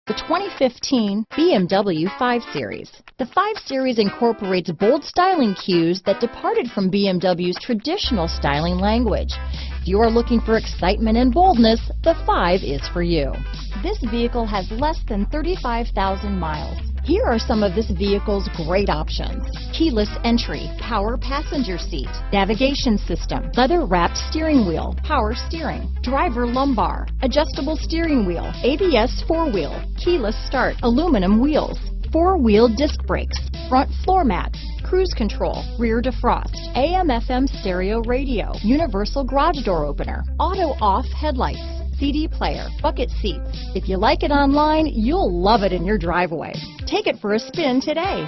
The 2015 BMW 5 Series. The 5 Series incorporates bold styling cues that departed from BMW's traditional styling language. If you are looking for excitement and boldness, the 5 is for you. This vehicle has less than 35,000 miles. Here are some of this vehicle's great options: keyless entry, power passenger seat, navigation system, leather-wrapped steering wheel, power steering, driver lumbar, adjustable steering wheel, ABS 4-wheel, keyless start, aluminum wheels, 4-wheel disc brakes, front floor mats, cruise control, rear defrost, AM/FM stereo radio, universal garage door opener, auto-off headlights, CD player, bucket seats. If you like it online, you'll love it in your driveway. Take it for a spin today.